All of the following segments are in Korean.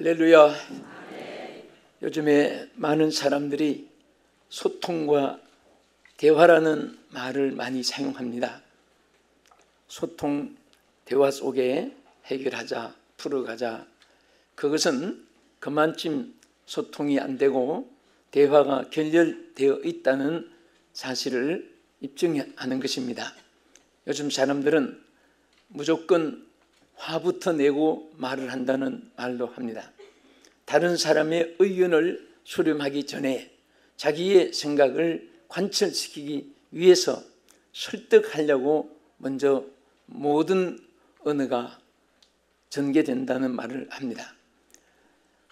할렐루야. 요즘에 많은 사람들이 소통과 대화라는 말을 많이 사용합니다. 소통, 대화 속에 해결하자, 풀어가자. 그것은 그만큼 소통이 안 되고 대화가 결렬되어 있다는 사실을 입증하는 것입니다. 요즘 사람들은 무조건 화부터 내고 말을 한다는 말도 합니다. 다른 사람의 의견을 수렴하기 전에 자기의 생각을 관철시키기 위해서 설득하려고 먼저 모든 언어가 전개된다는 말을 합니다.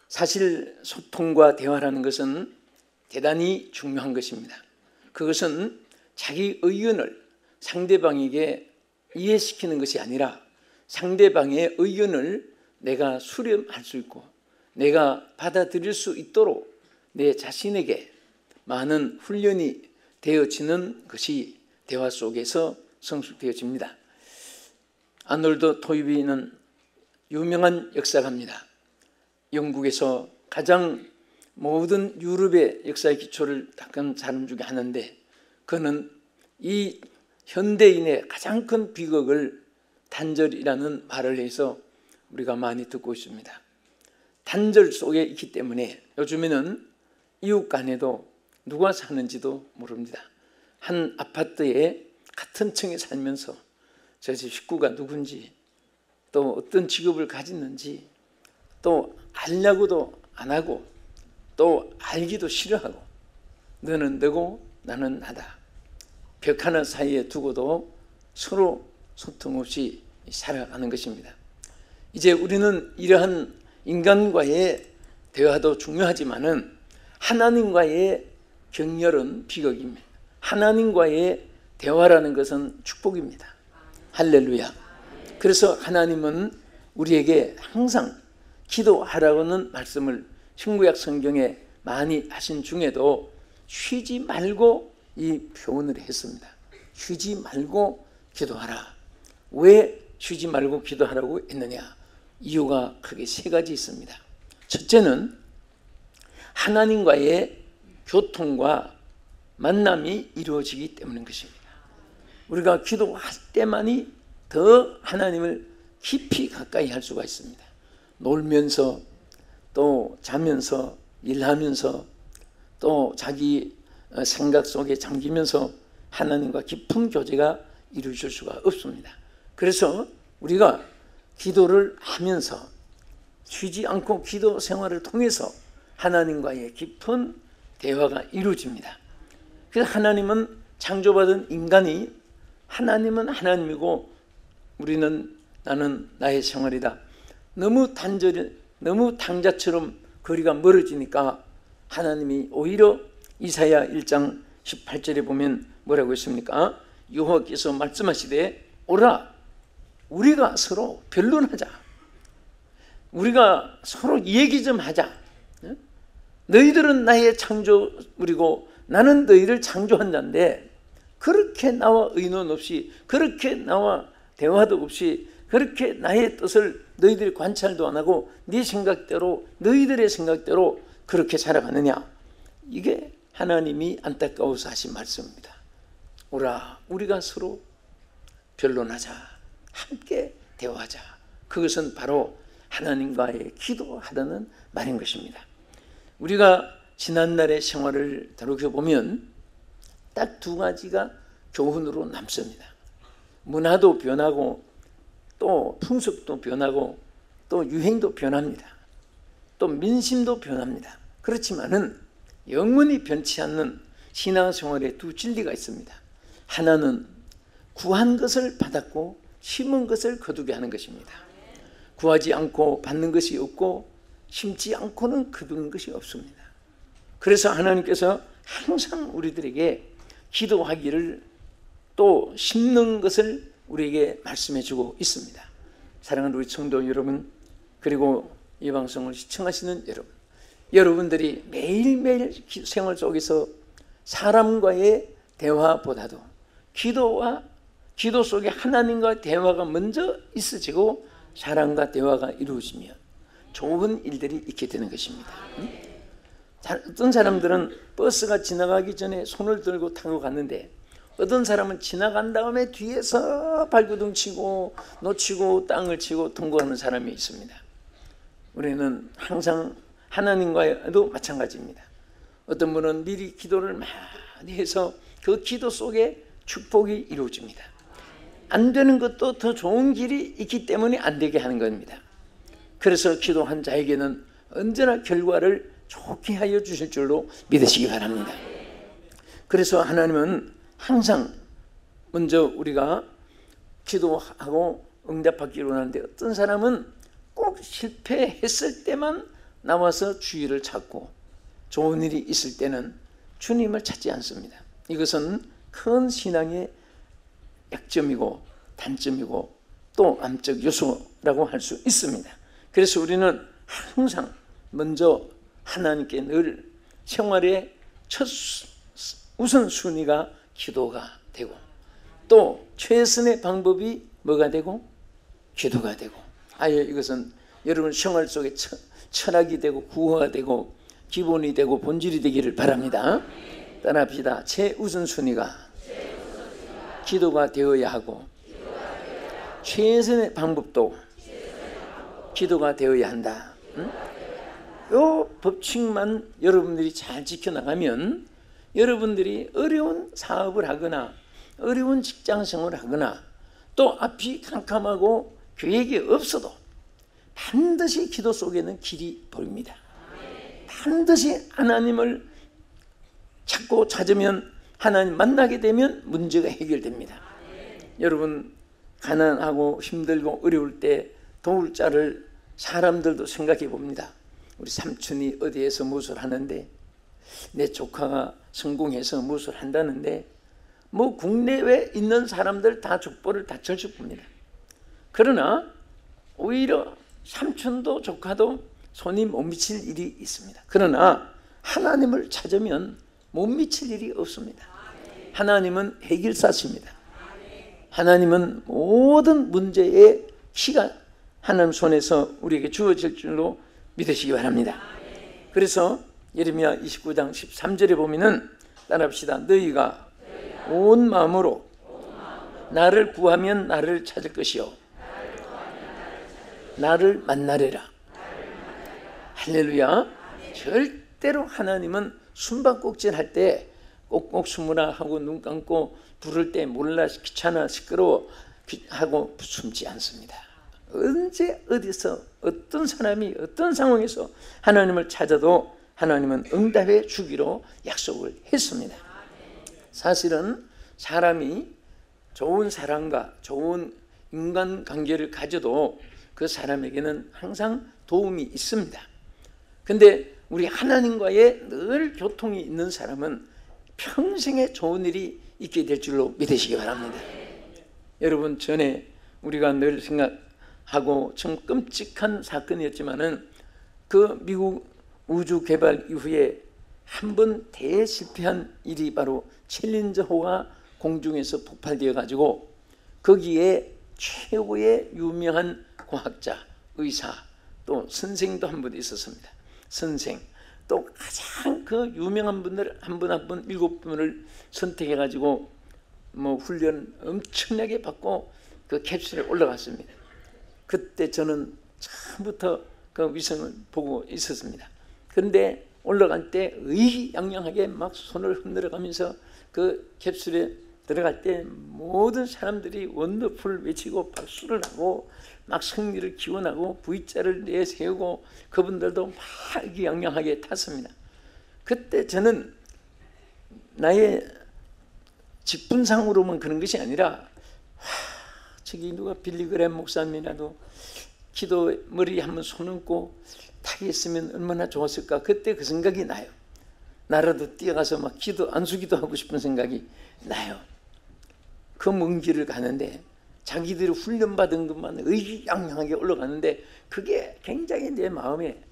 사실 소통과 대화라는 것은 대단히 중요한 것입니다. 그것은 자기 의견을 상대방에게 이해시키는 것이 아니라 상대방의 의견을 내가 수렴할 수 있고 내가 받아들일 수 있도록 내 자신에게 많은 훈련이 되어지는 것이 대화 속에서 성숙되어집니다. 아놀드 토인비는 유명한 역사가입니다. 영국에서 가장 모든 유럽의 역사의 기초를 닦은 사람 중에 하나인데 그는 이 현대인의 가장 큰 비극을 단절이라는 말을 해서 우리가 많이 듣고 있습니다. 단절 속에 있기 때문에 요즘에는 이웃 간에도 누가 사는지도 모릅니다. 한 아파트에 같은 층에 살면서 저 집 식구가 누군지 또 어떤 직업을 가졌는지 또 알려고도 안 하고 또 알기도 싫어하고 너는 너고 나는 나다. 벽 하나 사이에 두고도 서로 소통 없이 살아가는 것입니다. 이제 우리는 이러한 인간과의 대화도 중요하지만은 하나님과의 격렬은 비극입니다. 하나님과의 대화라는 것은 축복입니다. 할렐루야. 그래서 하나님은 우리에게 항상 기도하라고는 말씀을 신구약 성경에 많이 하신 중에도 쉬지 말고 이 표현을 했습니다. 쉬지 말고 기도하라. 왜 쉬지 말고 기도하라고 했느냐? 이유가 크게 세 가지 있습니다. 첫째는 하나님과의 교통과 만남이 이루어지기 때문인 것입니다. 우리가 기도할 때만이 더 하나님을 깊이 가까이 할 수가 있습니다. 놀면서 또 자면서 일하면서 또 자기 생각 속에 잠기면서 하나님과 깊은 교제가 이루어질 수가 없습니다. 그래서 우리가 기도를 하면서 쉬지 않고 기도 생활을 통해서 하나님과의 깊은 대화가 이루어집니다. 그래서 하나님은 창조받은 인간이 하나님은 하나님이고 우리는 나는 나의 생활이다. 너무 당자처럼 거리가 멀어지니까 하나님이 오히려 이사야 1장 18절에 보면 뭐라고 했습니까? 여호와께서 말씀하시되 오라 우리가 서로 변론하자. 우리가 서로 얘기 좀 하자. 너희들은 나의 창조물이고 나는 너희를 창조한 자인데 그렇게 나와 의논 없이 그렇게 나와 대화도 없이 그렇게 나의 뜻을 너희들이 관찰도 안 하고 네 생각대로 너희들의 생각대로 그렇게 살아가느냐. 이게 하나님이 안타까워서 하신 말씀입니다. 오라 우리가 서로 변론하자. 함께 대화하자. 그것은 바로 하나님과의 기도하다는 말인 것입니다. 우리가 지난날의 생활을 돌이켜보면 딱 두 가지가 교훈으로 남습니다. 문화도 변하고 또 풍습도 변하고 또 유행도 변합니다. 또 민심도 변합니다. 그렇지만은 영원히 변치 않는 신앙생활에 두 진리가 있습니다. 하나는 구한 것을 받았고 심은 것을 거두게 하는 것입니다. 구하지 않고 받는 것이 없고 심지 않고는 거두는 것이 없습니다. 그래서 하나님께서 항상 우리들에게 기도하기를 또 심는 것을 우리에게 말씀해 주고 있습니다. 사랑하는 우리 성도 여러분 그리고 이 방송을 시청하시는 여러분들이 매일매일 생활 속에서 사람과의 대화보다도 기도 속에 하나님과 대화가 먼저 있어지고 사랑과 대화가 이루어지면 좋은 일들이 있게 되는 것입니다. 어떤 사람들은 버스가 지나가기 전에 손을 들고 타고 갔는데, 어떤 사람은 지나간 다음에 뒤에서 발구둥 치고 놓치고 땅을 치고 통과하는 사람이 있습니다. 우리는 항상 하나님과도 마찬가지입니다. 어떤 분은 미리 기도를 많이 해서 그 기도 속에 축복이 이루어집니다. 안 되는 것도 더 좋은 길이 있기 때문에 안 되게 하는 겁니다. 그래서 기도한 자에게는 언제나 결과를 좋게 하여 주실 줄로 믿으시기 바랍니다. 그래서 하나님은 항상 먼저 우리가 기도하고 응답받기로 하는데, 어떤 사람은 꼭 실패했을 때만 나와서 주의를 찾고 좋은 일이 있을 때는 주님을 찾지 않습니다. 이것은 큰 신앙의 약점이고 단점이고 또 암적 요소라고 할 수 있습니다. 그래서 우리는 항상 먼저 하나님께 늘 생활의 첫 우선순위가 기도가 되고, 또 최선의 방법이 뭐가 되고? 기도가 되고. 아예 이것은 여러분 생활 속에 철학이 되고 구호가 되고 기본이 되고 본질이 되기를 바랍니다. 따라합시다. 제 우선순위가 기도가 되어야 하고, 최선의 방법도 기도가 되어야 한다. 이 법칙만 여러분들이 잘 지켜나가면, 여러분들이 어려운 사업을 하거나 어려운 직장 생활을 하거나 또 앞이 캄캄하고 계획이 없어도 반드시 기도 속에는 길이 보입니다. 반드시 하나님을 찾고 찾으면, 하나님 만나게 되면 문제가 해결됩니다. 여러분, 가난하고 힘들고 어려울 때 도울 자를 사람들도 생각해 봅니다. 우리 삼촌이 어디에서 무엇을 하는데, 내 조카가 성공해서 무엇을 한다는데, 뭐 국내외에 있는 사람들 다 족보를 다 펼쳐봅니다. 그러나 오히려 삼촌도 조카도 손이 못 미칠 일이 있습니다. 그러나 하나님을 찾으면 못 미칠 일이 없습니다. 하나님은 해결사십니다. 하나님은 모든 문제의 키가 하나님 손에서 우리에게 주어질 줄로 믿으시기 바랍니다. 그래서 예레미야 29장 13절에 보면은, 따라합시다. 너희가 온 마음으로 나를 구하면 나를 찾을 것이요 나를 만나리라. 할렐루야. 절대로 하나님은 숨바꼭질 할 때 꼭꼭 숨으라 하고 눈 감고 부를 때 몰라 귀찮아 시끄러워 하고 숨지 않습니다. 언제 어디서 어떤 사람이 어떤 상황에서 하나님을 찾아도 하나님은 응답해 주기로 약속을 했습니다. 사실은 사람이 좋은 사랑과 좋은 인간관계를 가져도 그 사람에게는 항상 도움이 있습니다. 근데 우리 하나님과의 늘 교통이 있는 사람은 평생에 좋은 일이 있게 될 줄로 믿으시기 바랍니다. 여러분, 전에 우리가 늘 생각하고 좀 끔찍한 사건이었지만은, 그 미국 우주 개발 이후에 한 번 대실패한 일이 바로 챌린저호가 공중에서 폭발되어 가지고, 거기에 최고의 유명한 과학자, 의사, 또 선생도 한 분 있었습니다. 선생, 또 가장 그 유명한 분들 한 분 한 분 7분을 선택해 가지고 뭐 훈련 엄청나게 받고 그 캡슐에 올라갔습니다. 그때 저는 처음부터 그 위성을 보고 있었습니다. 그런데 올라갈 때 의기양양하게 막 손을 흔들어 가면서 그 캡슐에 들어갈 때 모든 사람들이 원더풀 외치고 박수를 하고 막 승리를 기원하고 V자를 내세우고 그분들도 막 의기양양하게 탔습니다. 그때 저는 나의 직분상으로만 그런 것이 아니라, 저기 누가 빌리그램 목사님이라도 기도 머리에 한번 손 얹고 타겠으면 얼마나 좋았을까. 그때 그 생각이 나요. 나라도 뛰어가서 막 안수기도 하고 싶은 생각이 나요. 그 먼 길을 가는데 자기들이 훈련받은 것만 의기양양하게 올라가는데, 그게 굉장히 내 마음에,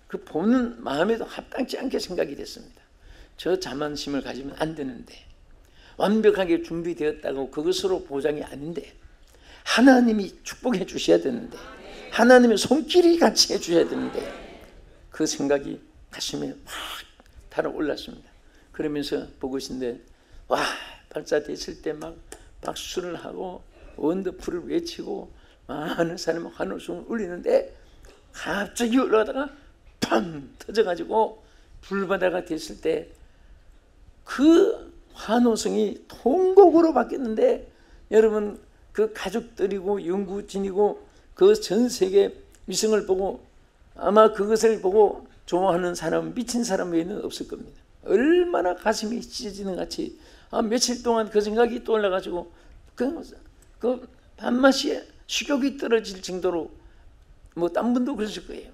그 보는 마음에도 합당치 않게 생각이 됐습니다. 저 자만심을 가지면 안 되는데, 완벽하게 준비되었다고 그것으로 보장이 아닌데, 하나님이 축복해 주셔야 되는데, 하나님의 손길이 같이 해주셔야 되는데 그 생각이 가슴에 확 달아올랐습니다. 그러면서 보고 있는데 와, 발사됐을 때 막 박수를 하고 원더풀을 외치고 많은 사람이 환호성을 울리는데 갑자기 올라가다가 팡 터져가지고 불바다가 됐을 때 그 환호성이 통곡으로 바뀌었는데, 여러분 그 가족들이고 연구진이고 그 전 세계 위성을 보고 아마 그것을 보고 좋아하는 사람, 미친 사람 외에는 없을 겁니다. 얼마나 가슴이 찢어지는 같이 며칠 동안 그 생각이 떠올라가지고 그 밥맛이 식욕이 떨어질 정도로 뭐 딴 분도 그러실 거예요.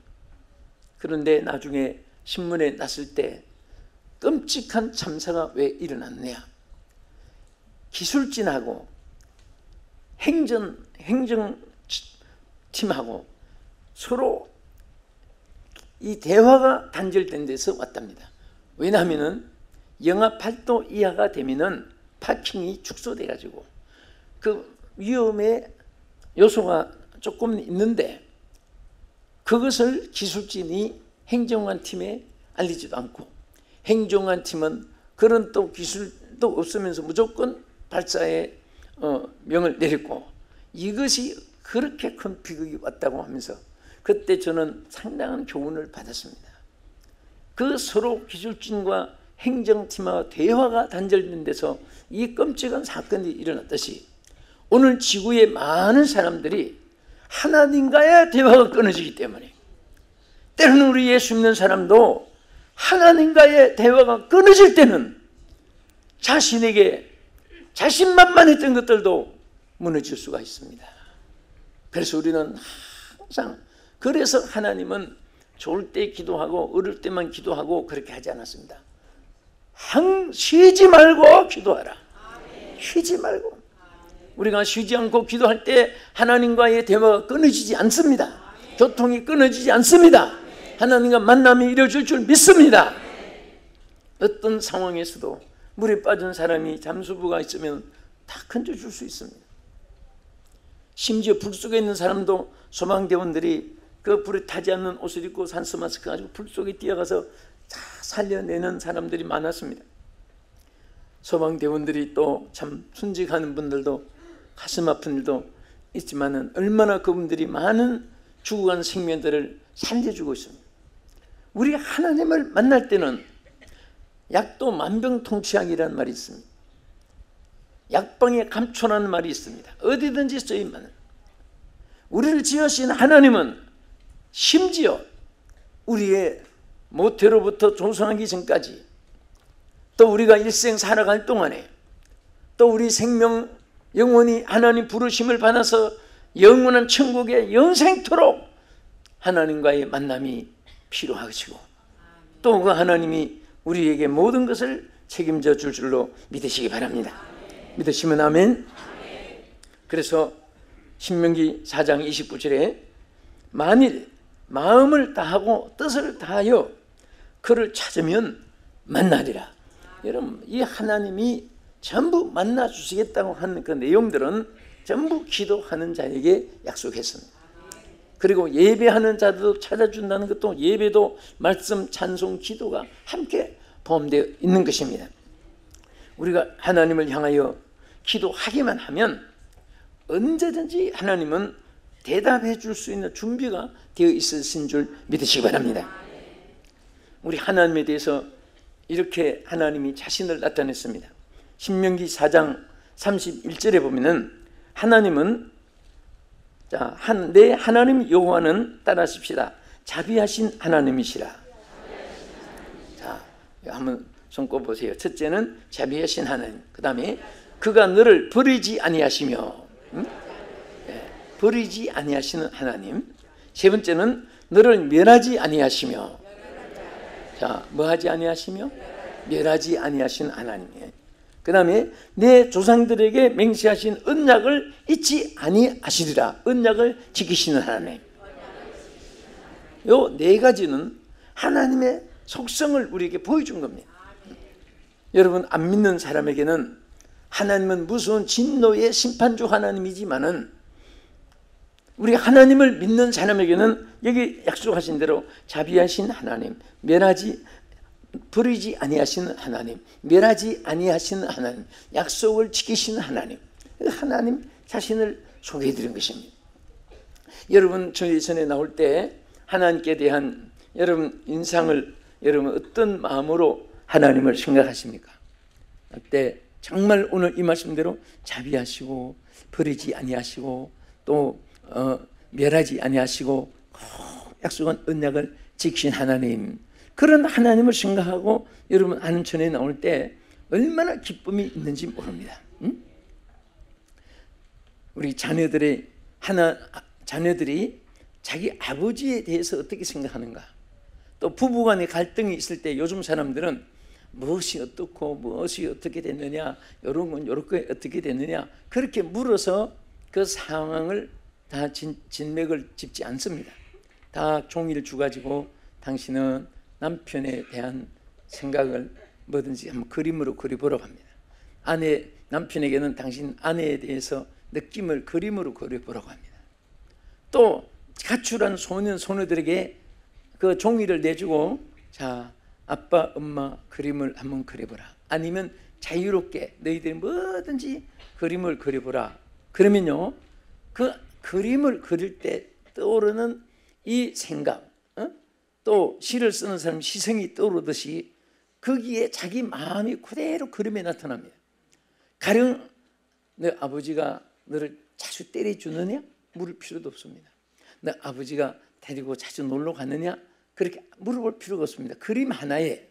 그런데 나중에 신문에 났을 때 끔찍한 참사가 왜 일어났냐. 기술진하고 행정팀하고 서로 이 대화가 단절된 데서 왔답니다. 왜냐하면 영하 8도 이하가 되면은 파킹이 축소돼 가지고 그 위험의 요소가 조금 있는데 그것을 기술진이 행정관 팀에 알리지도 않고, 행정관 팀은 그런 또 기술도 없으면서 무조건 발사에 명을 내렸고, 이것이 그렇게 큰 비극이 왔다고 하면서 그때 저는 상당한 교훈을 받았습니다. 그 서로 기술진과 행정팀과 대화가 단절된 데서 이 끔찍한 사건이 일어났듯이 오늘 지구의 많은 사람들이 하나님과의 대화가 끊어지기 때문에, 때로는 우리 예수 믿는 사람도 하나님과의 대화가 끊어질 때는 자신에게 자신만만했던 것들도 무너질 수가 있습니다. 그래서 우리는 항상, 그래서 하나님은 좋을 때 기도하고 어릴 때만 기도하고 그렇게 하지 않았습니다. 쉬지 말고 기도하라. 쉬지 말고. 우리가 쉬지 않고 기도할 때 하나님과의 대화가 끊어지지 않습니다. 교통이 끊어지지 않습니다. 하나님과 만남이 이루어질 줄 믿습니다. 어떤 상황에서도 물에 빠진 사람이 잠수부가 있으면 다 건져줄 수 있습니다. 심지어 불 속에 있는 사람도 소방대원들이 그 불에 타지 않는 옷을 입고 산소 마스크 가지고 불 속에 뛰어가서 다 살려내는 사람들이 많았습니다. 소방대원들이 또 참 순직하는 분들도 가슴 아픈 일도 있지만은 얼마나 그분들이 많은 죽어간 생명들을 살려주고 있습니다. 우리 하나님을 만날 때는 약도 만병통치약이라는 말이 있습니다. 약방에 감초라는 말이 있습니다. 어디든지 쓰임만. 우리를 지으신 하나님은 심지어 우리의 모태로부터 조성하기 전까지, 또 우리가 일생 살아갈 동안에, 또 우리 생명 영원히 하나님 부르심을 받아서 영원한 천국에 영생토록 하나님과의 만남이 필요하시고, 또 그 하나님이 우리에게 모든 것을 책임져 줄 줄로 믿으시기 바랍니다. 믿으시면 아멘. 그래서 신명기 4장 29절에 만일 마음을 다하고 뜻을 다하여 그를 찾으면 만나리라. 여러분, 이 하나님이 전부 만나 주시겠다고 하는 그 내용들은 전부 기도하는 자에게 약속했습니다. 그리고 예배하는 자들도 찾아준다는 것도, 예배도 말씀, 찬송, 기도가 함께 포함되어 있는 것입니다. 우리가 하나님을 향하여 기도하기만 하면 언제든지 하나님은 대답해 줄 수 있는 준비가 되어 있으신 줄 믿으시기 바랍니다. 우리 하나님에 대해서 이렇게 하나님이 자신을 나타냈습니다. 신명기 4장 31절에 보면은 하나님은 내 하나님 여호와는 따라하십시다. 자비하신 하나님이시라. 자, 한번 손꼽 보세요. 첫째는 자비하신 하나님. 그 다음에 그가 너를 버리지 아니하시며, 버리지 아니하시는 하나님. 세 번째는 너를 멸하지 아니하시며. 자, 뭐하지 아니하시며? 멸하지 아니하시는 하나님이에요. 그 다음에 내 조상들에게 맹세하신 언약을 잊지 아니하시리라. 언약을 지키시는 하나님. 요 네 가지는 하나님의 속성을 우리에게 보여준 겁니다. 여러분, 안 믿는 사람에게는 하나님은 무서운 진노의 심판주 하나님이지만은 우리 하나님을 믿는 사람에게는 여기 약속하신 대로 자비하신 하나님, 버리지 아니하시는 하나님, 멸하지 아니하시는 하나님, 약속을 지키시는 하나님, 하나님 자신을 소개해 드린 것입니다. 여러분, 저희 전에 나올 때 하나님께 대한 여러분 인상을 여러분 어떤 마음으로 하나님을 생각하십니까? 그때 정말 오늘 이 말씀대로 자비하시고 버리지 아니하시고 또 멸하지 아니하시고 약속한 언약을 지키신 하나님, 그런 하나님을 생각하고 여러분 안은천에 나올 때 얼마나 기쁨이 있는지 모릅니다. 우리 자녀들이 자기 아버지에 대해서 어떻게 생각하는가, 또 부부간의 갈등이 있을 때 요즘 사람들은 무엇이 어떻고 무엇이 어떻게 됐느냐, 이런 건 이렇게 어떻게 됐느냐, 그렇게 물어서 그 상황을 다 진맥을 짚지 않습니다. 다 종이를 주가지고 당신은 남편에 대한 생각을 뭐든지 한번 그림으로 그려보라고 합니다. 남편에게는 당신 아내에 대해서 느낌을 그림으로 그려보라고 합니다. 또 가출한 소녀들에게 그 종이를 내주고, 자, 아빠 엄마 그림을 한번 그려보라, 아니면 자유롭게 너희들이 뭐든지 그림을 그려보라. 그러면요, 그 그림을 그릴 때 떠오르는 이 생각, 또 시를 쓰는 사람 시성이 떠오르듯이 거기에 자기 마음이 그대로 그림에 나타납니다. 가령 너 아버지가 너를 자주 때려주느냐? 물을 필요도 없습니다. 너 아버지가 데리고 자주 놀러 가느냐? 그렇게 물어볼 필요가 없습니다. 그림 하나에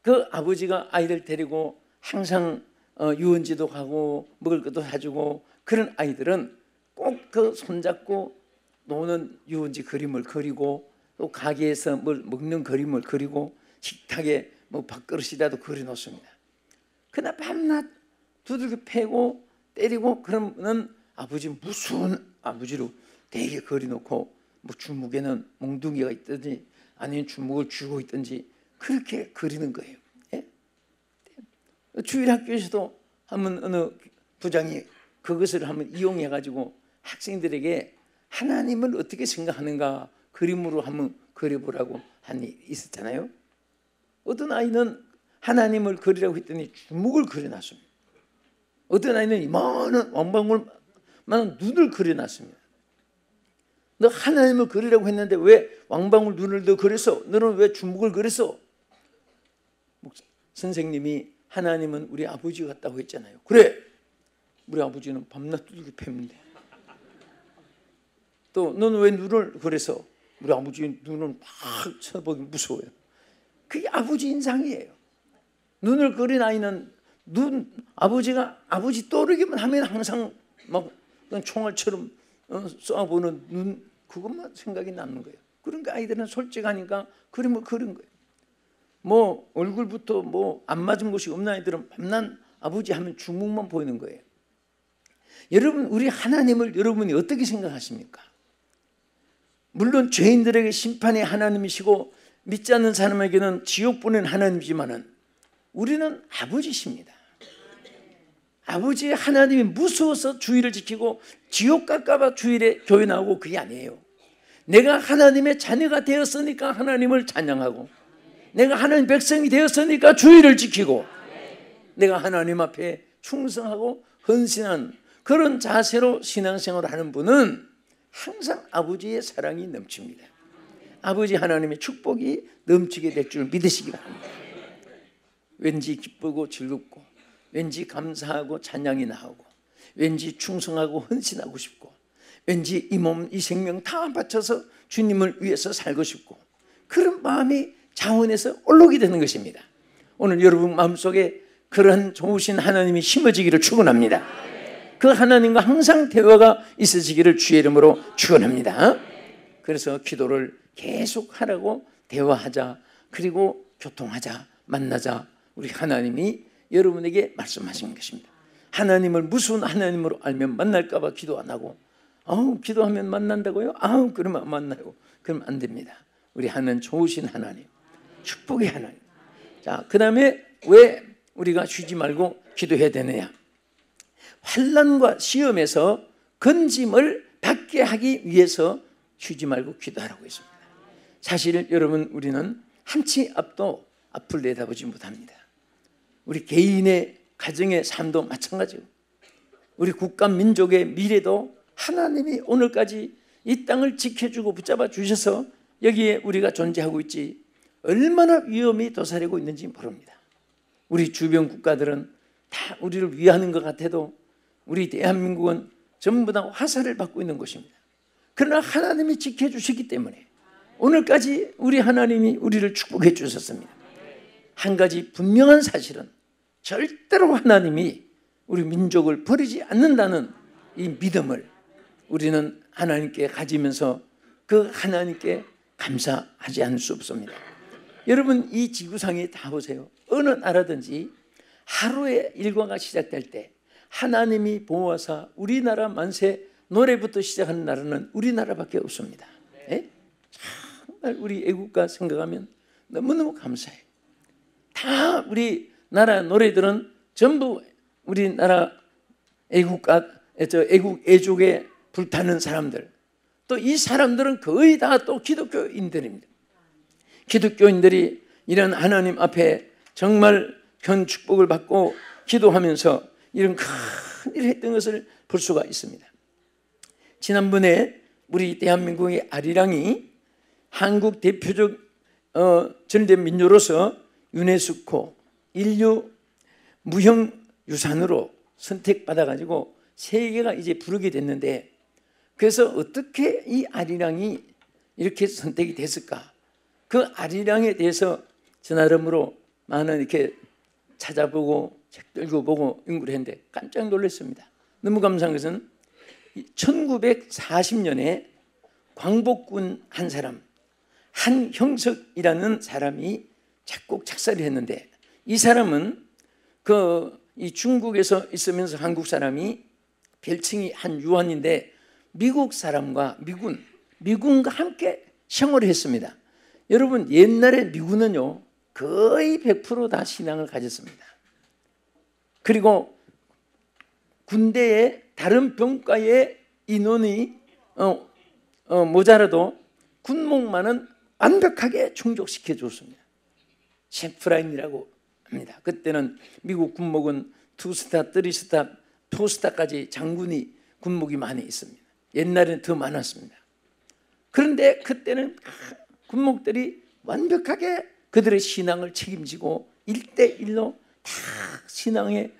그 아버지가 아이들 데리고 항상 유원지도 가고 먹을 것도 사주고, 그런 아이들은 꼭 그 손잡고 노는 유원지 그림을 그리고, 또 가게에서 뭘 먹는 그림을 그리고, 식탁에 뭐 밥그릇이라도 그려놓습니다. 그러나 밤낮 두들겨 패고 때리고 그러면 아버지 무서운 아버지로 되게 그려놓고, 뭐 주먹에는 몽둥이가 있든지 아니면 주먹을 쥐고 있든지 그렇게 그리는 거예요. 예? 주일학교에서도 한번 어느 부장이 그것을 한번 이용해가지고 학생들에게 하나님을 어떻게 생각하는가 그림으로 한번 그려보라고 한 일이 있었잖아요. 어떤 아이는 하나님을 그리라고 했더니 주먹을 그려놨습니다. 어떤 아이는 이만한 왕방울만한 눈을 그려놨습니다. 너 하나님을 그리라고 했는데 왜 왕방울 눈을 너 그렸어? 너는 왜 주먹을 그렸어? 선생님이 하나님은 우리 아버지 같다고 했잖아요. 그래, 우리 아버지는 밤낮 두들겨 팹는데. 또 너는 왜 눈을 그래서? 우리 아버지 눈은 막 쳐보기 무서워요. 그게 아버지 인상이에요. 눈을 그린 아이는 아버지 떠오르기만 하면 항상 막 총알처럼 쏘아보는 눈, 그것만 생각이 나는 거예요. 그러니까 아이들은 솔직하니까 그림을 그린 거예요. 뭐 얼굴부터 뭐 안 맞은 곳이 없는 아이들은 밤낮 아버지 하면 주먹만 보이는 거예요. 여러분, 우리 하나님을 여러분이 어떻게 생각하십니까? 물론 죄인들에게 심판의 하나님이시고 믿지 않는 사람에게는 지옥 보낸 하나님이지만은 우리는 아버지십니다. 아버지 하나님이 무서워서 주의를 지키고 지옥 갈까봐 주일에 교회 나오고 그게 아니에요. 내가 하나님의 자녀가 되었으니까 하나님을 찬양하고, 내가 하나님 백성이 되었으니까 주의를 지키고, 내가 하나님 앞에 충성하고 헌신한 그런 자세로 신앙생활을 하는 분은 항상 아버지의 사랑이 넘칩니다. 아버지 하나님의 축복이 넘치게 될 줄 믿으시기 바랍니다. 왠지 기쁘고 즐겁고, 왠지 감사하고 찬양이 나오고, 왠지 충성하고 헌신하고 싶고, 왠지 이 몸, 이 생명 다 바쳐서 주님을 위해서 살고 싶고, 그런 마음이 자원에서 올라오게 되는 것입니다. 오늘 여러분 마음속에 그러한 좋으신 하나님이 심어지기를 축원합니다. 그 하나님과 항상 대화가 있어지기를 주의 이름으로 축원합니다. 그래서 기도를 계속 하라고, 대화하자, 그리고 교통하자, 만나자, 우리 하나님이 여러분에게 말씀하신 것입니다. 하나님을 무슨 하나님으로 알면 만날까 봐 기도 안 하고, 기도하면 만난다고요? 그러면 안 만나요. 그러면 안 됩니다. 우리 하나님 좋으신 하나님, 축복의 하나님. 자, 그 다음에 왜 우리가 쉬지 말고 기도해야 되느냐? 환난과 시험에서 건짐을 받게 하기 위해서 쉬지 말고 기도하라고 했습니다. 사실 여러분, 우리는 한치 앞도 앞을 내다보지 못합니다. 우리 개인의 가정의 삶도 마찬가지고, 우리 국가 민족의 미래도 하나님이 오늘까지 이 땅을 지켜주고 붙잡아 주셔서 여기에 우리가 존재하고 있지, 얼마나 위험이 도사리고 있는지 모릅니다. 우리 주변 국가들은 다 우리를 위하는 것 같아도 우리 대한민국은 전부 다 화살을 받고 있는 것입니다. 그러나 하나님이 지켜주시기 때문에 오늘까지 우리 하나님이 우리를 축복해 주셨습니다. 한 가지 분명한 사실은 절대로 하나님이 우리 민족을 버리지 않는다는 이 믿음을 우리는 하나님께 가지면서 그 하나님께 감사하지 않을 수 없습니다. 여러분, 이 지구상에 다 보세요. 어느 나라든지 하루의 일과가 시작될 때 하나님이 보호하사 우리나라 만세 노래부터 시작하는 나라는 우리나라밖에 없습니다. 네? 정말 우리 애국가 생각하면 너무너무 감사해요. 다 우리나라 노래들은 전부 우리나라 애국가, 애족에 불타는 사람들, 또 이 사람들은 거의 다 또 기독교인들입니다. 기독교인들이 이런 하나님 앞에 정말 큰 축복을 받고 기도하면서 이런 큰 일을 했던 것을 볼 수가 있습니다. 지난번에 우리 대한민국의 아리랑이 한국 대표적 전대 민요로서 유네스코 인류 무형유산으로 선택받아가지고 세계가 이제 부르게 됐는데, 그래서 어떻게 이 아리랑이 이렇게 선택이 됐을까? 그 아리랑에 대해서 저 나름으로 많은 이렇게 찾아보고 책도 읽어보고 연구를 했는데 깜짝 놀랐습니다. 너무 감사한 것은 1940년에 광복군 한 사람, 한형석이라는 사람이 작곡 작사를 했는데, 이 사람은 이 중국에서 있으면서 한국 사람이 별칭이 한유한인데 미국 사람과 미군과 함께 생활을 했습니다. 여러분, 옛날에 미군은요 거의 100% 다 신앙을 가졌습니다. 그리고 군대에 다른 병과의 인원이 모자라도 군목만은 완벽하게 충족시켜 줬습니다. 셰프라인이라고 합니다. 그때는 미국 군목은 2스타, 3스타, 4스타까지 장군이 군목이 많이 있습니다. 옛날에는 더 많았습니다. 그런데 그때는 군목들이 완벽하게 그들의 신앙을 책임지고 1대1로 다 신앙의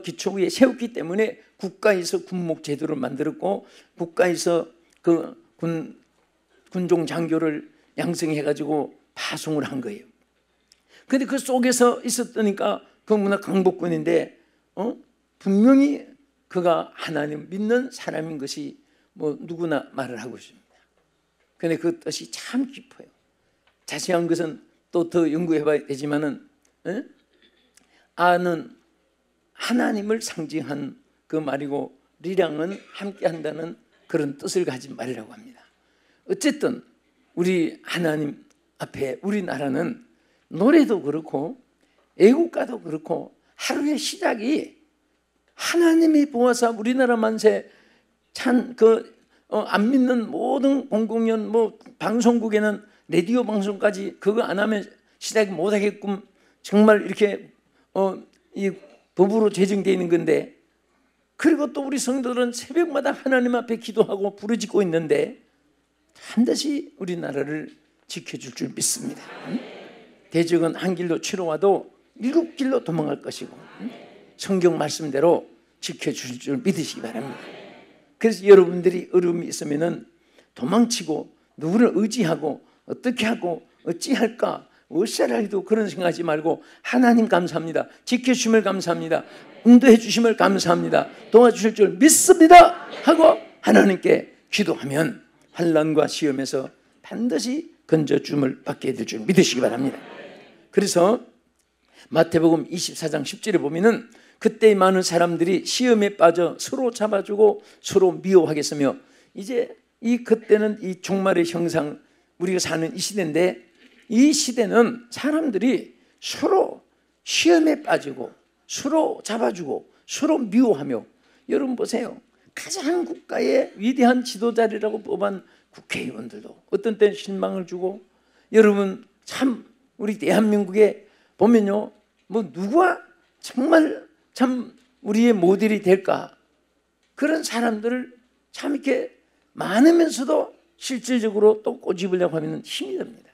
기초 위에 세웠기 때문에 국가에서 군목 제도를 만들었고, 국가에서 그 군종 장교를 양성해가지고 파송을 한 거예요. 그런데 그 속에서 있었다니까 그 문화 강복군인데 분명히 그가 하나님 믿는 사람인 것이 뭐 누구나 말을 하고 있습니다. 그런데 그 뜻이 참 깊어요. 자세한 것은 또 더 연구해봐야 되지만은 아는 하나님을 상징한 그 말이고, 리랑은 함께한다는 그런 뜻을 가진 말이라고 합니다. 어쨌든 우리 하나님 앞에 우리나라는 노래도 그렇고 애국가도 그렇고 하루의 시작이 하나님이 보아서 우리나라 만세 안 믿는 모든 공공연 방송국에는 라디오 방송까지 그거 안 하면 시작이 못하게끔 정말 이렇게 이 법으로 제정되어 있는 건데, 그리고 또 우리 성도들은 새벽마다 하나님 앞에 기도하고 부르짖고 있는데 반드시 우리나라를 지켜줄 줄 믿습니다. 대적은 한 길로 치러 와도 7길로 도망갈 것이고 성경 말씀대로 지켜줄 줄 믿으시기 바랍니다. 그래서 여러분들이 어려움이 있으면은 도망치고 누구를 의지하고 어떻게 하고 어찌할까 어찌하리도 그런 생각하지 말고, 하나님 감사합니다, 지켜주심을 감사합니다, 인도해 주심을 감사합니다, 도와주실 줄 믿습니다 하고 하나님께 기도하면 환난과 시험에서 반드시 건져줌을 받게 될 줄 믿으시기 바랍니다. 그래서 마태복음 24장 10절에 보면은 그때 많은 사람들이 시험에 빠져 서로 잡아주고 서로 미워하겠으며, 이제 그때는 이 종말의 형상, 우리가 사는 이 시대인데, 이 시대는 사람들이 서로 시험에 빠지고 서로 잡아주고 서로 미워하며, 여러분 보세요, 가장 국가의 위대한 지도자리라고 뽑은 국회의원들도 어떤 때는 실망을 주고, 여러분 참 우리 대한민국에 보면요, 뭐 누가 정말 참 우리의 모델이 될까, 그런 사람들을 참 이렇게 많으면서도 실질적으로 또 꼬집으려고 하면 힘이 듭니다.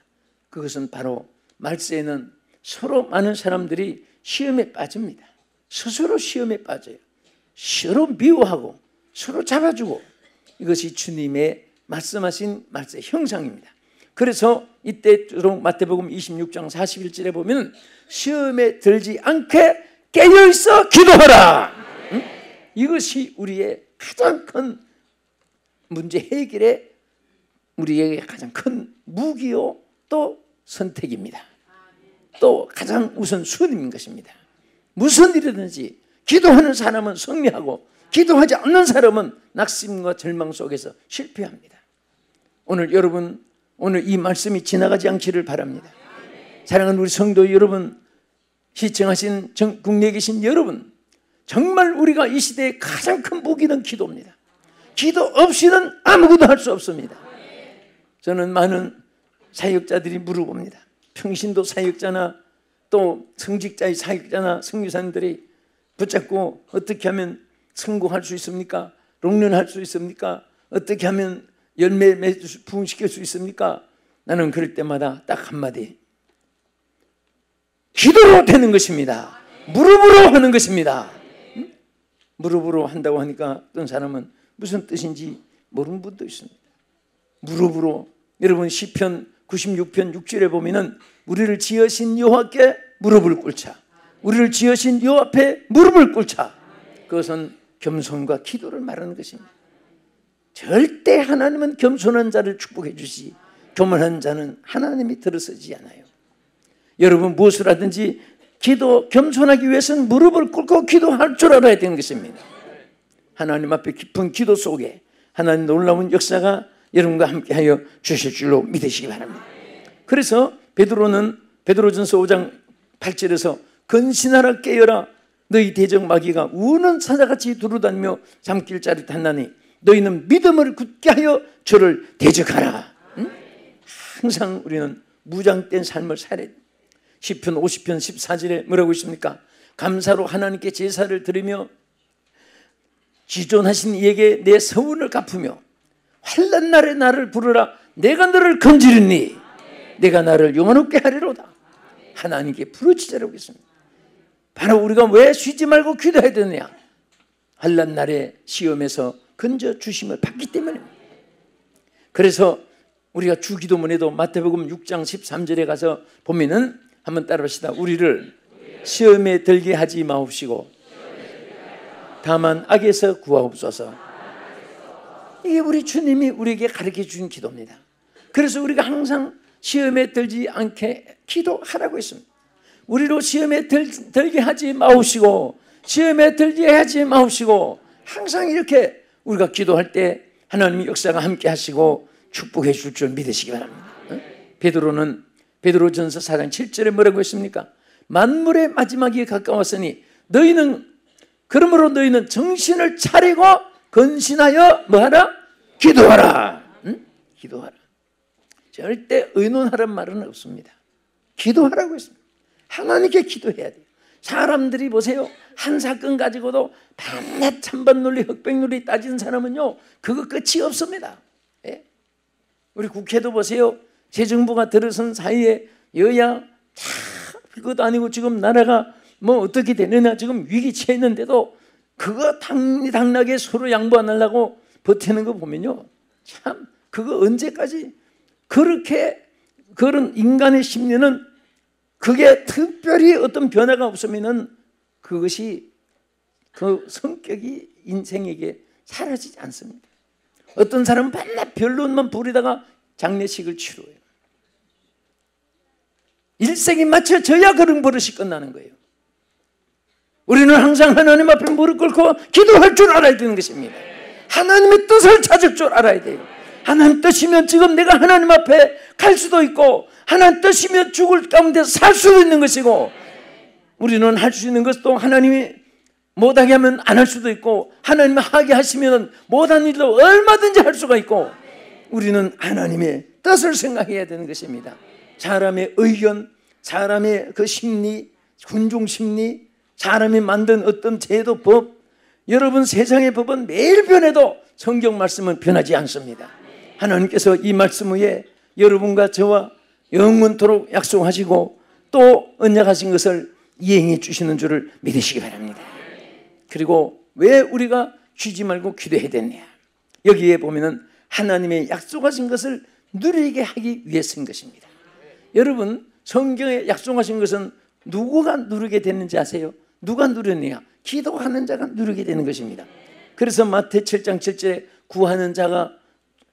그것은 바로 말세에는 서로 많은 사람들이 시험에 빠집니다. 스스로 시험에 빠져요. 서로 미워하고 서로 잡아주고, 이것이 주님의 말씀하신 말세 형상입니다. 그래서 이때 마태복음 26장 41절에 보면 시험에 들지 않게 깨어있어 기도하라. 응? 이것이 우리의 가장 큰 문제 해결에 우리에게 가장 큰 무기요 또 선택입니다. 또 가장 우선 순위인 것입니다. 무슨 일이든지 기도하는 사람은 승리하고 기도하지 않는 사람은 낙심과 절망 속에서 실패합니다. 오늘 여러분, 오늘 이 말씀이 지나가지 않기를 바랍니다. 사랑하는 우리 성도 여러분, 시청하신 국내에 계신 여러분, 정말 우리가 이 시대의 가장 큰 무기는 기도입니다. 기도 없이는 아무것도 할 수 없습니다. 저는 많은 사역자들이 물어봅니다. 평신도 사역자나 또 성직자의 사역자나 선교사님들이 붙잡고 어떻게 하면 성공할 수 있습니까? 롱런할 수 있습니까? 어떻게 하면 열매 부흥시킬 수 있습니까? 나는 그럴 때마다 딱 한마디, 기도로 되는 것입니다. 무릎으로 하는 것입니다. 응? 무릎으로 한다고 하니까 어떤 사람은 무슨 뜻인지 모르는 분도 있습니다. 무릎으로, 여러분 시편 96편 6절에 보면은 우리를 지으신 여호와께 무릎을 꿇자, 우리를 지으신 여호와 앞에 무릎을 꿇자, 그것은 겸손과 기도를 말하는 것입니다. 절대 하나님은 겸손한 자를 축복해 주시, 교만한 자는 하나님이 들어서지 않아요. 여러분 무엇을 하든지 겸손하기 위해서는 무릎을 꿇고 기도할 줄 알아야 되는 것입니다. 하나님 앞에 깊은 기도 속에 하나님 놀라운 역사가 여러분과 함께하여 주실 줄로 믿으시기 바랍니다. 그래서 베드로전서 5장 8절에서 근신하라 깨어라, 너희 대적 마귀가 우는 사자같이 두루다니며 잠길 자리 탔나니 너희는 믿음을 굳게 하여 저를 대적하라. 응? 항상 우리는 무장된 삶을 살아야 됩니다. 시편 50편 14절에 뭐라고 있습니까? 감사로 하나님께 제사를 드리며 지존하신 이에게 내 서운을 갚으며 환난 날에 나를 부르라, 내가 너를 건지리니 내가 나를 영원롭게 하리로다. 하나님께 부르짖으라고 했습니다. 바로 우리가 왜 쉬지 말고 기도해야 되느냐? 환난 날에 시험에서 건져 주심을 받기 때문입니다. 그래서 우리가 주기도문에도 마태복음 6장 13절에 가서 보면은 한번 따라합시다. 우리를 시험에 들게 하지 마옵시고 다만 악에서 구하옵소서. 이게 우리 주님이 우리에게 가르쳐 준 기도입니다. 그래서 우리가 항상 시험에 들지 않게 기도하라고 했습니다. 우리로 시험에 들게 하지 마옵시고, 시험에 들게 하지 마옵시고, 항상 이렇게 우리가 기도할 때 하나님의 역사가 함께 하시고 축복해 줄 줄 믿으시기 바랍니다. 베드로전서 4장 7절에 뭐라고 했습니까? 만물의 마지막이 가까웠으니 그러므로 너희는 정신을 차리고 근신하여 뭐하라? 기도하라. 응? 기도하라. 절대 의논하란 말은 없습니다. 기도하라고 했습니다. 하나님께 기도해야 돼요. 사람들이 보세요, 한 사건 가지고도 밤낮 찬반 논리 흑백 논리 따지는 사람은요, 그거 끝이 없습니다. 예? 우리 국회도 보세요, 새 정부가 들어선 사이에 여야 다 그것도 아니고 지금 나라가 뭐 어떻게 되느냐 지금 위기 처했는데도 그거 당나게 서로 양보 안 하려고 버티는 거 보면요, 참 그거 언제까지 그렇게 그런 인간의 심리는 그게 특별히 어떤 변화가 없으면은 그것이 그 성격이 인생에게 사라지지 않습니다. 어떤 사람은 밤낮 변론만 부리다가 장례식을 치루어요. 일생이 맞춰져야 그런 버릇이 끝나는 거예요. 우리는 항상 하나님 앞에 무릎 꿇고 기도할 줄 알아야 되는 것입니다. 하나님의 뜻을 찾을 줄 알아야 돼요. 하나님 뜻이면 지금 내가 하나님 앞에 갈 수도 있고, 하나님 뜻이면 죽을 가운데 살 수도 있는 것이고, 우리는 할 수 있는 것도 하나님이 못하게 하면 안 할 수도 있고, 하나님이 하게 하시면 못하는 일도 얼마든지 할 수가 있고, 우리는 하나님의 뜻을 생각해야 되는 것입니다. 사람의 의견, 사람의 그 심리, 군중 심리, 사람이 만든 어떤 제도, 법, 여러분 세상의 법은 매일 변해도 성경 말씀은 변하지 않습니다. 하나님께서 이 말씀 위에 여러분과 저와 영원토록 약속하시고 또 언약하신 것을 이행해 주시는 줄을 믿으시기 바랍니다. 그리고 왜 우리가 쉬지 말고 기도해야 되느냐? 여기에 보면은 하나님의 약속하신 것을 누리게 하기 위해서인 것입니다. 여러분, 성경에 약속하신 것은 누구가 누리게 되는지 아세요? 누가 누렸느냐? 기도하는 자가 누리게 되는 것입니다. 그래서 마태 7장 7절에 구하는 자가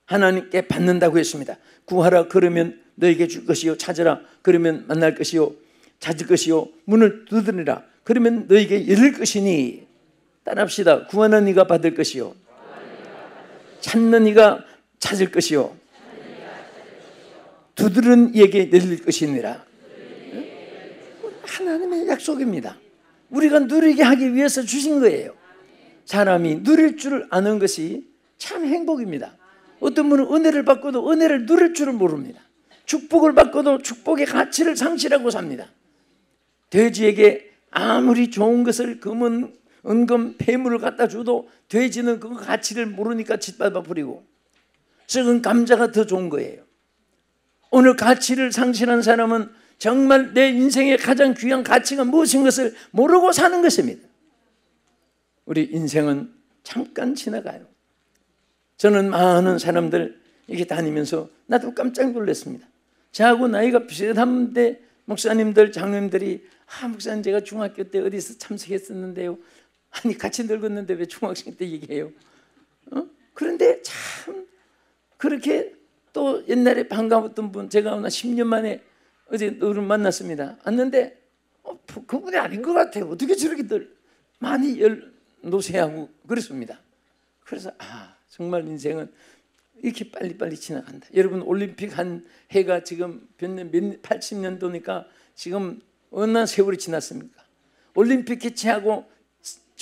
하나님께 받는다고 했습니다. 구하라 그러면 너에게 줄 것이요, 찾으라 그러면 만날 것이요, 찾을 것이요, 문을 두드리라 그러면 너에게 열릴 것이니. 따라합시다. 구하는 이가 받을 것이요, 찾는 이가 찾을 것이요, 두드리는 이에게 열릴 것이니라. 하나님의 약속입니다. 우리가 누리게 하기 위해서 주신 거예요. 사람이 누릴 줄을 아는 것이 참 행복입니다. 어떤 분은 은혜를 받고도 은혜를 누릴 줄을 모릅니다. 축복을 받고도 축복의 가치를 상실하고 삽니다. 돼지에게 아무리 좋은 것을 금은 은금 폐물을 갖다 줘도 돼지는 그 가치를 모르니까 짓밟아 버리고, 썩은 감자가 더 좋은 거예요. 오늘 가치를 상실한 사람은 정말 내 인생의 가장 귀한 가치가 무엇인 것을 모르고 사는 것입니다. 우리 인생은 잠깐 지나가요. 저는 많은 사람들 이렇게 다니면서 나도 깜짝 놀랐습니다. 저하고 나이가 비슷한데 목사님들, 장로님들이 목사님 제가 중학교 때 어디서 참석했었는데요. 아니 같이 늙었는데 왜 중학생 때 얘기해요? 그런데 참 그렇게 또 옛날에 반가웠던 분, 제가 10년 만에 어제 너를 만났습니다. 왔는데 그분이 아닌 것 같아요. 어떻게 저렇게들 많이 노쇠하고 그랬습니다. 그래서 정말 인생은 이렇게 빨리빨리 지나간다. 여러분 올림픽 한 해가 지금 80년도니까 지금 얼마나 세월이 지났습니까? 올림픽 개최하고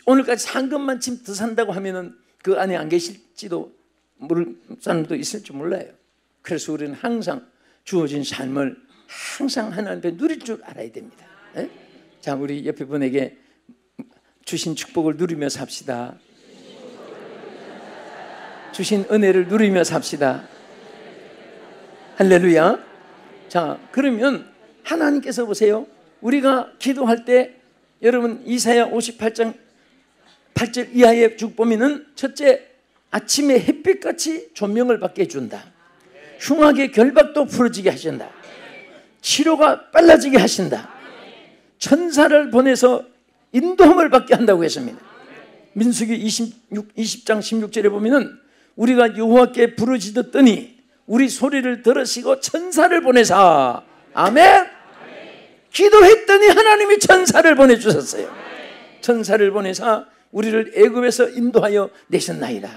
오늘까지 산 것만 지금 더 산다고 하면은 그 안에 안 계실지도 모를 사람도 있을지 몰라요. 그래서 우리는 항상 주어진 삶을 항상 하나님 앞에 누릴 줄 알아야 됩니다. 네? 자, 우리 옆에 분에게 주신 축복을 누리며 삽시다. 주신 은혜를 누리며 삽시다. 할렐루야. 자, 그러면 하나님께서 보세요. 우리가 기도할 때 여러분 이사야 58장 8절 이하에 쭉 보면은 첫째, 아침에 햇빛같이 조명을 받게 해준다. 흉악의 결박도 풀어지게 하신다. 치료가 빨라지게 하신다. 천사를 보내서 인도함을 받게 한다고 했습니다. 민수기 20장 16절에 보면은 우리가 여호와께 부르짖었더니 우리 소리를 들으시고 천사를 보내사. 아멘. 기도했더니 하나님이 천사를 보내주셨어요. 천사를 보내사 우리를 애굽에서 인도하여 내셨나이다.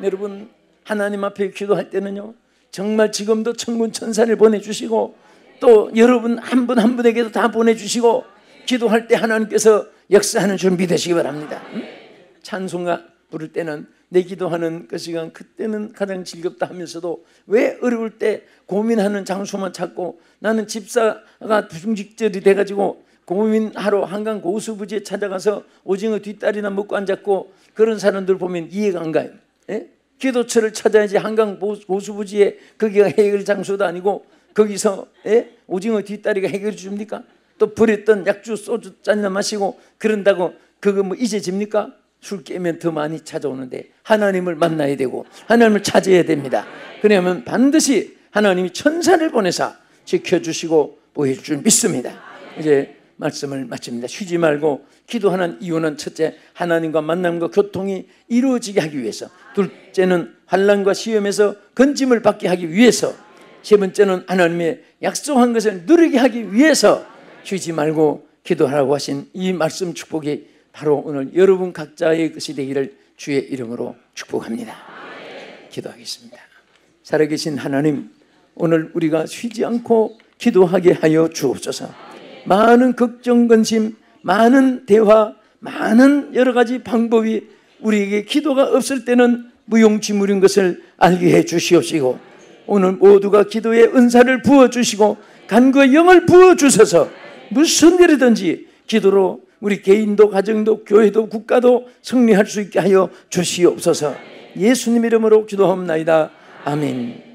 여러분 하나님 앞에 기도할 때는요 정말 지금도 천군 천사를 보내주시고 또 여러분 한 분 한 분에게도 다 보내주시고 기도할 때 하나님께서 역사하는 줄 믿으시기 바랍니다. 찬송가 부를 때는 내 기도하는 그 시간 그때는 가장 즐겁다 하면서도 왜 어려울 때 고민하는 장소만 찾고 나는 집사가 중직절이 돼가지고 고민하러 한강 고수부지에 찾아가서 오징어 뒷다리나 먹고 앉았고 그런 사람들 보면 이해가 안 가요. 예? 기도처를 찾아야지 한강 고수부지에 거기가 해결 장소도 아니고 거기서 오징어 뒷다리가 해결해 줍니까? 또 버렸던 약주 소주 잔이나 마시고 그런다고 그거 뭐 잊어집니까? 술 깨면 더 많이 찾아오는데 하나님을 만나야 되고 하나님을 찾아야 됩니다. 그러면 반드시 하나님이 천사를 보내사 지켜주시고 보여줄 줄 믿습니다. 이제 말씀을 마칩니다. 쉬지 말고 기도하는 이유는 첫째, 하나님과 만남과 교통이 이루어지게 하기 위해서, 둘째는 환난과 시험에서 건짐을 받게 하기 위해서, 세 번째는 하나님의 약속한 것을 누리게 하기 위해서 쉬지 말고 기도하라고 하신 이 말씀 축복이 바로 오늘 여러분 각자의 것이 되기를 주의 이름으로 축복합니다. 기도하겠습니다. 살아계신 하나님, 오늘 우리가 쉬지 않고 기도하게 하여 주옵소서. 많은 걱정, 근심, 많은 대화, 많은 여러 가지 방법이 우리에게 기도가 없을 때는 무용지물인 것을 알게 해 주시옵시고, 오늘 모두가 기도의 은사를 부어주시고 간구의 영을 부어주셔서 무슨 일이든지 기도로 우리 개인도 가정도 교회도 국가도 승리할 수 있게 하여 주시옵소서. 예수님 이름으로 기도합나이다. 아멘.